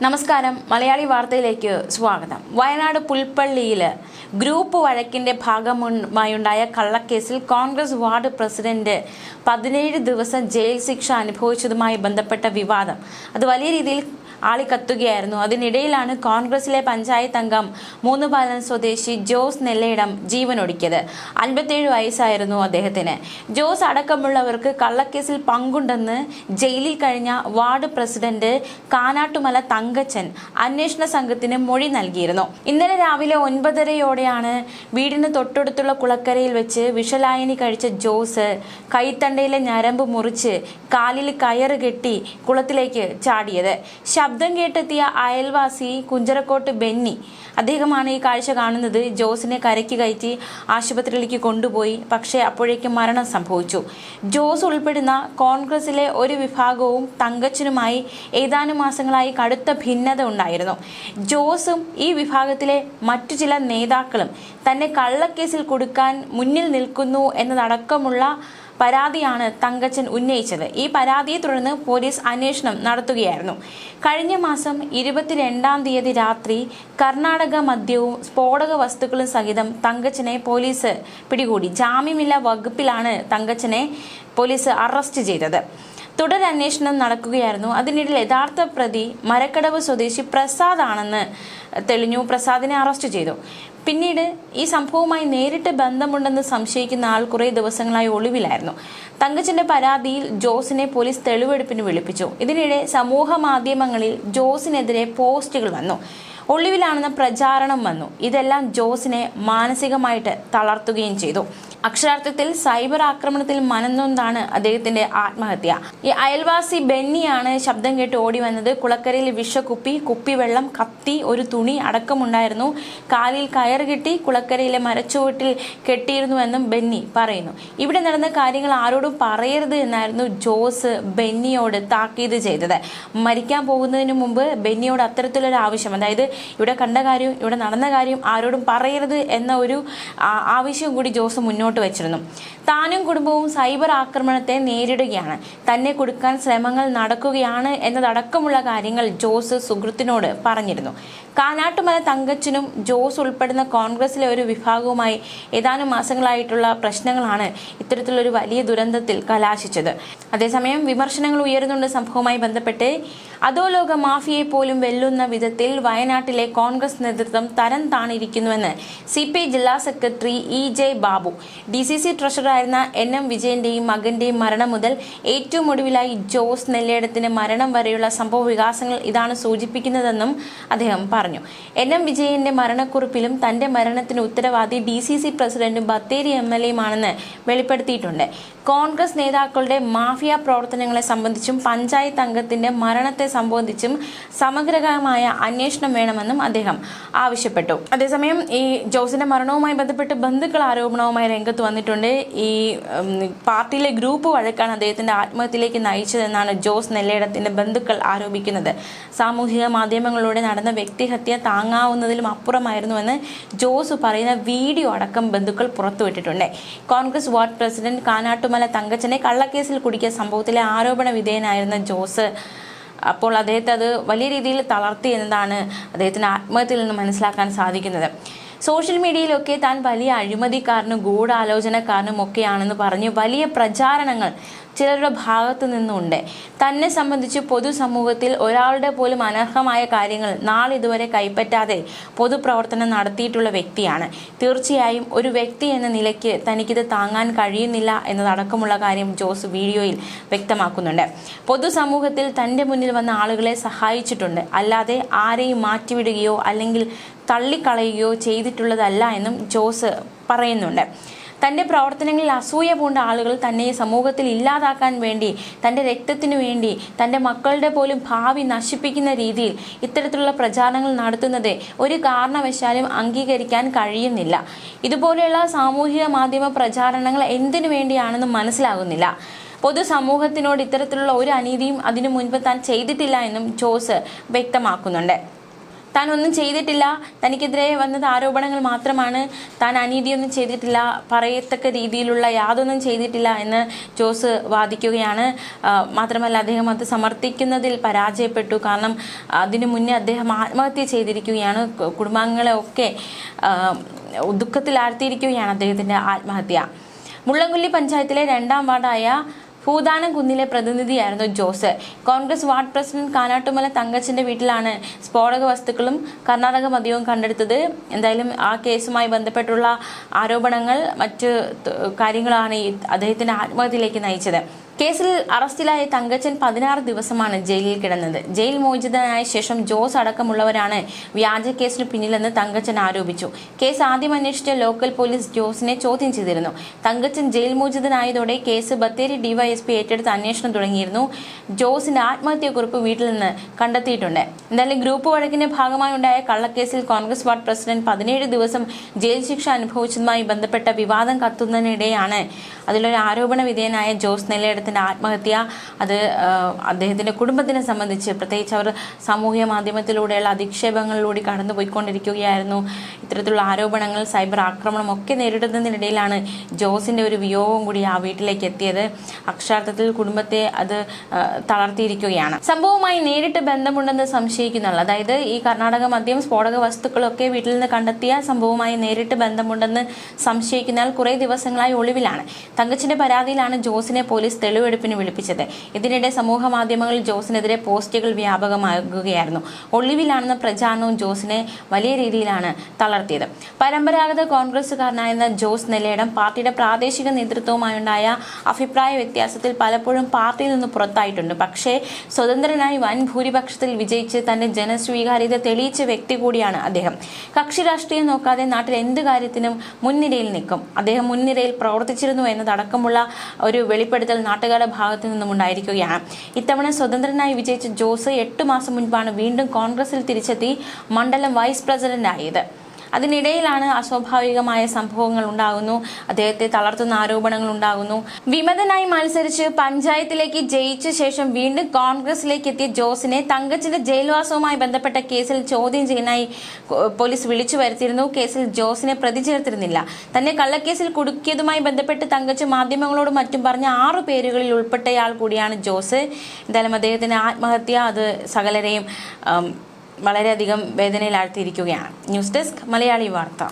നമസ്കാരം. മലയാളി വാർത്തയിലേക്ക് സ്വാഗതം. വയനാട് പുൽപ്പള്ളിയിൽ ഗ്രൂപ്പ് വഴക്കിന്റെ ഭാഗമായുണ്ടായ കള്ളക്കേസിൽ കോൺഗ്രസ് വാർഡ് പ്രസിഡന്റ് 17 ദിവസം ജയിൽ ശിക്ഷ അനുഭവിച്ചതുമായി ബന്ധപ്പെട്ട വിവാദം അത് വലിയ രീതിയിൽ ആളിക്കത്തുകയായിരുന്നു. അതിനിടയിലാണ് കോൺഗ്രസിലെ പഞ്ചായത്ത് അംഗം മൂന്നുപാലം സ്വദേശി ജോസ് നെല്ലയിടം ജീവനൊടുക്കിയത്. 57 വയസ്സായിരുന്നു അദ്ദേഹത്തിന്. ജോസ് അടക്കമുള്ളവർക്ക് കള്ളക്കേസിൽ പങ്കുണ്ടെന്ന് ജയിലിൽ കഴിഞ്ഞ വാർഡ് പ്രസിഡന്റ് കാനാട്ടുമല തങ്കച്ചൻ അന്വേഷണ സംഘത്തിന് മൊഴി നൽകിയിരുന്നു. ഇന്നലെ രാവിലെ 9:30-യോടെയാണ് വീടിന് തൊട്ടടുത്തുള്ള കുളക്കരയിൽ വെച്ച് വിഷലായനി കഴിച്ച ജോസ് കൈത്തണ്ടയിലെ ഞരമ്പ് മുറിച്ച് കാലിൽ കയറ് കെട്ടി കുളത്തിലേക്ക് ചാടിയത്. ശബ്ദം കേട്ടെത്തിയ അയൽവാസി കുഞ്ചരക്കോട്ട് ബെന്നി, അദ്ദേഹമാണ് ഈ കാഴ്ച കാണുന്നത്. ജോസിനെ കരയ്ക്ക് കയറ്റി ആശുപത്രിയിലേക്ക് കൊണ്ടുപോയി. പക്ഷേ അപ്പോഴേക്കും മരണം സംഭവിച്ചു. ജോസ് ഉൾപ്പെടുന്ന കോൺഗ്രസിലെ ഒരു വിഭാഗവും തങ്കച്ചനുമായി ഏതാനും മാസങ്ങളായി കടുത്ത ഭിന്നത ഉണ്ടായിരുന്നു. ജോസും ഈ വിഭാഗത്തിലെ മറ്റു ചില നേതാക്കളും തന്നെ കള്ളക്കേസിൽ കൊടുക്കാൻ മുന്നിൽ നിൽക്കുന്നു എന്നതടക്കമുള്ള പരാതിയാണ് തങ്കച്ചൻ ഉന്നയിച്ചത്. ഈ പരാതിയെ തുടർന്ന് പോലീസ് അന്വേഷണം നടത്തുകയായിരുന്നു. കഴിഞ്ഞ മാസം 22-ാം തീയതി രാത്രി കർണാടക മദ്യവും സ്ഫോടക വസ്തുക്കളും സഹിതം തങ്കച്ചനെ പോലീസ് പിടികൂടി. ജാമ്യമില്ലാ വകുപ്പിലാണ് തങ്കച്ചനെ പോലീസ് അറസ്റ്റ് ചെയ്തത്. തുടരന്വേഷണം നടക്കുകയായിരുന്നു. അതിനിടയിൽ യഥാർത്ഥ പ്രതി മരക്കടവ് സ്വദേശി പ്രസാദ് ആണെന്ന് തെളിഞ്ഞു. പ്രസാദിനെ അറസ്റ്റ് ചെയ്തു. പിന്നീട് ഈ സംഭവവുമായി നേരിട്ട് ബന്ധമുണ്ടെന്ന് സംശയിക്കുന്ന ആൾ കുറേ ദിവസങ്ങളായി ഒളിവിലായിരുന്നു. തങ്കച്ചന്റെ പരാതിയിൽ ജോസിനെ പോലീസ് തെളിവെടുപ്പിന് വിളിപ്പിച്ചു. ഇതിനിടെ സമൂഹ മാധ്യമങ്ങളിൽ ജോസിനെതിരെ പോസ്റ്റുകൾ വന്നു. ഒളിവിലാണെന്ന പ്രചാരണം വന്നു. ഇതെല്ലാം ജോസിനെ മാനസികമായിട്ട് തളർത്തുകയും ചെയ്തു. അക്ഷരാർത്ഥത്തിൽ സൈബർ ആക്രമണത്തിൽ മനംനൊന്താണ് അദ്ദേഹത്തിന്റെ ആത്മഹത്യ. ഈ അയൽവാസി ബെന്നിയാണ് ശബ്ദം കേട്ട് ഓടി വന്നത്. കുളക്കരയിൽ വിഷക്കുപ്പി, കുപ്പിവെള്ളം, കത്തി, ഒരു തുണി അടക്കമുണ്ടായിരുന്നു. കാലിൽ കയറ് കെട്ടി കുളക്കരയിലെ മരച്ചുവട്ടിൽ കെട്ടിയിരുന്നുവെന്നും ബെന്നി പറയുന്നു. ഇവിടെ നടന്ന കാര്യങ്ങൾ ആരോടും പറയരുത് എന്നായിരുന്നു ജോസ് ബെന്നിയോട് താക്കീത് ചെയ്തത്. മരിക്കാൻ പോകുന്നതിന് മുമ്പ് ബെന്നിയോട് അത്തരത്തിലൊരു ആവശ്യം, അതായത് ഇവിടെ കണ്ട കാര്യം, ഇവിടെ നടന്ന കാര്യം ആരോടും പറയരുത് എന്ന ഒരു ആവശ്യം കൂടി ജോസ് മുന്നോട്ട് വെച്ചിരുന്നു. താനും കുടുംബവും സൈബർ ആക്രമണത്തെ നേരിടുകയാണ്, തന്നെ കൊടുക്കാൻ ശ്രമങ്ങൾ നടക്കുകയാണ് എന്നതടക്കമുള്ള കാര്യങ്ങൾ ജോസ് സുഹൃത്തിനോട് പറഞ്ഞിരുന്നു. കാനാട്ടുമല തങ്കച്ചനും ജോസ് ഉൾപ്പെടുന്ന കോൺഗ്രസിലെ ഒരു വിഭാഗവുമായി ഏതാനും മാസങ്ങളായിട്ടുള്ള പ്രശ്നങ്ങളാണ് ഇത്തരത്തിലൊരു വലിയ ദുരന്തത്തിൽ കലാശിച്ചത്. അതേസമയം വിമർശനങ്ങൾ ഉയരുന്നുണ്ട് സംഭവവുമായി ബന്ധപ്പെട്ട്. അധോലോക മാഫിയയെ പോലും വെല്ലുന്ന വിധത്തിൽ വയനാട്ടിലെ കോൺഗ്രസ് നേതൃത്വം തരം താണിരിക്കുന്നുവെന്ന് CPI ജില്ലാ secretary EJ Babu. DCC ട്രഷററായിരുന്ന NM വിജയന്റെയും മകന്റെയും മരണം മുതൽ ഏറ്റവും ഒടുവിലായി ജോസ് നെല്ലയിടത്തിന്റെ മരണം വരെയുള്ള സംഭവ വികാസങ്ങൾ ഇതാണ് സൂചിപ്പിക്കുന്നതെന്നും അദ്ദേഹം പറഞ്ഞു. NM വിജയന്റെ മരണക്കുറിപ്പിലും തന്റെ മരണത്തിന് ഉത്തരവാദി DCC പ്രസിഡന്റും ബത്തേരി MLAയുമാണെന്ന് വെളിപ്പെടുത്തിയിട്ടുണ്ട്. കോൺഗ്രസ് നേതാക്കളുടെ മാഫിയ പ്രവർത്തനങ്ങളെ സംബന്ധിച്ചും പഞ്ചായത്ത് അംഗത്തിന്റെ മരണത്തെ സംബന്ധിച്ചും സമഗ്രമായ അന്വേഷണം വേണമെന്നും അദ്ദേഹം ആവശ്യപ്പെട്ടു. അതേസമയം ഈ ജോസിന്റെ മരണവുമായി ബന്ധപ്പെട്ട് ബന്ധുക്കൾ ആരോപണവുമായി രംഗത്ത് വന്നിട്ടുണ്ട്. ഈ പാർട്ടിയിലെ ഗ്രൂപ്പ് വഴക്കാണ് അദ്ദേഹത്തിന്റെ ആത്മഹത്യയിലേക്ക് നയിച്ചതെന്നാണ് ജോസ് നെല്ലയിടത്തിന്റെ ബന്ധുക്കൾ ആരോപിക്കുന്നത്. സാമൂഹിക മാധ്യമങ്ങളിലൂടെ നടന്ന വ്യക്തിഹത്യ താങ്ങാവുന്നതിലും അപ്പുറമായിരുന്നുവെന്ന് ജോസ് പറയുന്ന വീഡിയോ അടക്കം ബന്ധുക്കൾ പുറത്തുവിട്ടിട്ടുണ്ട്. കോൺഗ്രസ് വാർഡ് പ്രസിഡന്റ് കാനാട്ടുമല തങ്കച്ചനെ കള്ളക്കേസിൽ കുടുക്കിയ സംഭവത്തിലെ ആരോപണ വിധേയനായിരുന്ന ജോസ് അപ്പോൾ അദ്ദേഹത്തെ അത് വലിയ രീതിയിൽ തളർത്തി എന്നതാണ് അദ്ദേഹത്തിന്റെ ആത്മഹത്യയിൽ നിന്ന് മനസ്സിലാക്കാൻ സാധിക്കുന്നത്. സോഷ്യൽ മീഡിയയിലൊക്കെ താൻ വലിയ അഴിമതിക്കാരനും ഗൂഢാലോചനക്കാരനും ഒക്കെയാണെന്ന് പറഞ്ഞ് വലിയ പ്രചാരണങ്ങൾ ചിലരുടെ ഭാഗത്തു നിന്നുണ്ട്. തന്നെ സംബന്ധിച്ച് പൊതുസമൂഹത്തിൽ ഒരാളുടെ പോലും അനർഹമായ കാര്യങ്ങൾ നാളിതുവരെ കൈപ്പറ്റാതെ പൊതുപ്രവർത്തനം നടത്തിയിട്ടുള്ള വ്യക്തിയാണ്. തീർച്ചയായും ഒരു വ്യക്തി എന്ന നിലയ്ക്ക് തനിക്കിത് താങ്ങാൻ കഴിയുന്നില്ല എന്നതടക്കമുള്ള കാര്യം ജോസ് വീഡിയോയിൽ വ്യക്തമാക്കുന്നുണ്ട്. പൊതുസമൂഹത്തിൽ തൻ്റെ മുന്നിൽ വന്ന ആളുകളെ സഹായിച്ചിട്ടുണ്ട്, അല്ലാതെ ആരെയും മാറ്റിവിടുകയോ അല്ലെങ്കിൽ തള്ളിക്കളയുകയോ ചെയ്തിട്ടുള്ളതല്ല എന്നും ജോസ് പറയുന്നുണ്ട്. തൻ്റെ പ്രവർത്തനങ്ങളിൽ അസൂയ പൂണ്ട ആളുകൾ തന്നെ സമൂഹത്തിൽ ഇല്ലാതാക്കാൻ വേണ്ടി, തൻ്റെ രക്തത്തിനു വേണ്ടി, തൻ്റെ മക്കളുടെ പോലും ഭാവി നശിപ്പിക്കുന്ന രീതിയിൽ ഇത്തരത്തിലുള്ള പ്രചാരണങ്ങൾ നടത്തുന്നത് ഒരു കാരണവശാലും അംഗീകരിക്കാൻ കഴിയുന്നില്ല. ഇതുപോലെയുള്ള സാമൂഹിക മാധ്യമ പ്രചാരണങ്ങൾ എന്തിനു വേണ്ടിയാണെന്ന് മനസ്സിലാകുന്നില്ല. പൊതുസമൂഹത്തിനോട് ഇത്തരത്തിലുള്ള ഒരു അനീതിയും അതിനു മുൻപ് താൻ ചെയ്തിട്ടില്ല എന്നും ജോസ് വ്യക്തമാക്കുന്നുണ്ട്. താൻ ഒന്നും ചെയ്തിട്ടില്ല, തനിക്കെതിരെ വന്നത് ആരോപണങ്ങൾ മാത്രമാണ്, താൻ അനീതിയൊന്നും ചെയ്തിട്ടില്ല, പറയത്തക്ക രീതിയിലുള്ള യാതൊന്നും ചെയ്തിട്ടില്ല എന്ന് ജോസ് വാദിക്കുകയാണ്. മാത്രമല്ല അദ്ദേഹം അത് സമർത്ഥിക്കുന്നതിൽ പരാജയപ്പെട്ടു. കാരണം അതിനു മുന്നേ അദ്ദേഹം ആത്മഹത്യ ചെയ്തിരിക്കുകയാണ്. കുടുംബാംഗങ്ങളെ ഒക്കെ ദുഃഖത്തിലാഴ്ത്തിയിരിക്കുകയാണ് അദ്ദേഹത്തിൻ്റെ ആത്മഹത്യ. മുള്ളംകൊല്ലി പഞ്ചായത്തിലെ 2ാം വാർഡായ ഭൂതാനംകുന്നിലെ പ്രതിനിധിയായിരുന്നു ജോസ്. കോൺഗ്രസ് വാർഡ് പ്രസിഡന്റ് കാനാട്ടുമല തങ്കച്ചന്റെ വീട്ടിലാണ് സ്ഫോടക വസ്തുക്കളും കർണാടക മദ്യവും കണ്ടെടുത്തത്. എന്തായാലും ആ കേസുമായി ബന്ധപ്പെട്ടുള്ള ആരോപണങ്ങൾ മറ്റ് കാര്യങ്ങളാണ് അദ്ദേഹത്തിന്റെ ആത്മഹത്യയിലേക്ക് നയിച്ചത്. കേസിൽ അറസ്റ്റിലായ തങ്കച്ചൻ 16 ദിവസമാണ് ജയിലിൽ കിടന്നത്. ജയിൽ മോചിതനായ ശേഷം ജോസ് അടക്കമുള്ളവരാണ് വ്യാജ കേസിന് പിന്നിലെന്ന് തങ്കച്ചൻ ആരോപിച്ചു. കേസ് ആദ്യം അന്വേഷിച്ച ലോക്കൽ പോലീസ് ജോസിനെ ചോദ്യം ചെയ്തിരുന്നു. തങ്കച്ചൻ ജയിൽ മോചിതനായതോടെ കേസ് ബത്തേരി ഡിവൈഎസ്പി ഏറ്റെടുത്ത് അന്വേഷണം തുടങ്ങിയിരുന്നു. ജോസിന്റെ ആത്മഹത്യക്കുറിപ്പ് വീട്ടിൽ നിന്ന് കണ്ടെത്തിയിട്ടുണ്ട്. എന്തായാലും ഗ്രൂപ്പ് വഴക്കിന്റെ ഭാഗമായി ഉണ്ടായ കള്ളക്കേസിൽ കോൺഗ്രസ് വാർഡ് പ്രസിഡന്റ് 17 ദിവസം ജയിൽ ശിക്ഷ അനുഭവിച്ചതുമായി ബന്ധപ്പെട്ട വിവാദം കത്തുന്നതിനിടെയാണ് അതിലൊരു ആരോപണ വിധേയനായ ജോസ് നെല്ലയിടത്തിന്റെ ആത്മഹത്യ. അത് അദ്ദേഹത്തിന്റെ കുടുംബത്തിനെ സംബന്ധിച്ച്, പ്രത്യേകിച്ച് അവർ സാമൂഹ്യ മാധ്യമത്തിലൂടെയുള്ള അധിക്ഷേപങ്ങളിലൂടെ കടന്നുപോയിക്കൊണ്ടിരിക്കുകയായിരുന്നു. ഇത്തരത്തിലുള്ള ആരോപണങ്ങൾ, സൈബർ ആക്രമണം ഒക്കെ നേരിടുന്നതിനിടയിലാണ് ജോസിന്റെ ഒരു വിയോഗവും കൂടി ആ വീട്ടിലേക്ക് എത്തിയത്. അക്ഷരാർത്ഥത്തിൽ കുടുംബത്തെ അത് തളർത്തിയിരിക്കുകയാണ്. സംഭവവുമായി നേരിട്ട് ബന്ധമുണ്ടെന്ന് സംശയിക്കുന്നുള്ള, അതായത് ഈ കർണാടക മദ്യം, സ്ഫോടക വസ്തുക്കളൊക്കെ വീട്ടിൽ നിന്ന് കണ്ടെത്തിയ സംഭവവുമായി നേരിട്ട് ബന്ധമുണ്ടെന്ന് സംശയിക്കുന്നയാൾ കുറെ ദിവസങ്ങളായി ഒളിവിലാണ്. തങ്കച്ചന്റെ പരാതിയിലാണ് ജോസിനെ പോലീസ് തെളിവെടുപ്പിന് വിളിപ്പിച്ചത്. ഇതിനിടെ സമൂഹ മാധ്യമങ്ങളിൽ ജോസിനെതിരെ പോസ്റ്റുകൾ വ്യാപകമാകുകയായിരുന്നു. ഒളിവിലാണെന്ന പ്രചാരണവും ജോസിനെ വലിയ രീതിയിലാണ് തളർത്തിയത്. പരമ്പരാഗത കോൺഗ്രസുകാരനായിരുന്ന ജോസ് നെല്ലയിടം പാർട്ടിയുടെ പ്രാദേശിക നേതൃത്വവുമായുണ്ടായ അഭിപ്രായ വ്യത്യാസത്തിൽ പലപ്പോഴും പാർട്ടിയിൽ നിന്ന് പുറത്തായിട്ടുണ്ട്. പക്ഷേ സ്വതന്ത്രനായി വൻ ഭൂരിപക്ഷത്തിൽ വിജയിച്ച് തന്റെ ജനസ്വീകാര്യത തെളിയിച്ച വ്യക്തി കൂടിയാണ് അദ്ദേഹം. കക്ഷി രാഷ്ട്രീയം നോക്കാതെ നാട്ടിൽ എന്ത് കാര്യത്തിനും മുൻനിരയിൽ നിൽക്കും. അദ്ദേഹം മുൻനിരയിൽ പ്രവർത്തിച്ചിരുന്നു എന്നതടക്കമുള്ള ഒരു വെളിപ്പെടുത്തൽ നാട്ടുകാരുടെ ഭാഗത്തു നിന്നും ഉണ്ടായിരിക്കുകയാണ്. ഇത്തവണ സ്വതന്ത്രനായി വിജയിച്ച ജോസ് 8 മാസം മുൻപാണ് വീണ്ടും കോൺഗ്രസിൽ തിരിച്ചെത്തി മണ്ഡലം വൈസ് പ്രസിഡന്റ് ആയത്. അതിനിടയിലാണ് അസ്വാഭാവികമായ സംഭവങ്ങൾ ഉണ്ടാകുന്നു. അദ്ദേഹത്തെ തളർത്തുന്ന ആരോപണങ്ങൾ ഉണ്ടാകുന്നു. വിമതനായി മത്സരിച്ച് പഞ്ചായത്തിലേക്ക് ജയിച്ച ശേഷം വീണ്ടും കോൺഗ്രസിലേക്ക് എത്തിയ ജോസിനെ തങ്കച്ചന്റെ ജയിൽവാസവുമായി ബന്ധപ്പെട്ട കേസിൽ ചോദ്യം ചെയ്യാനായി പോലീസ് വിളിച്ചു വരുത്തിയിരുന്നു. കേസിൽ ജോസിനെ പ്രതി ചേർത്തിരുന്നില്ല. തന്നെ കള്ളക്കേസിൽ കുടുക്കിയതുമായി ബന്ധപ്പെട്ട് തങ്കച്ച മാധ്യമങ്ങളോട് മറ്റും പറഞ്ഞ 6 പേരുകളിൽ ഉൾപ്പെട്ടയാൾ കൂടിയാണ് ജോസ്. എന്തായാലും അദ്ദേഹത്തിന്റെ ആത്മഹത്യ അത് സകലരെയും വളരെയധികം വേദനയിലാഴ്ത്തിയിരിക്കുകയാണ്. ന്യൂസ് ഡെസ്ക് മലയാളി വാർത്ത.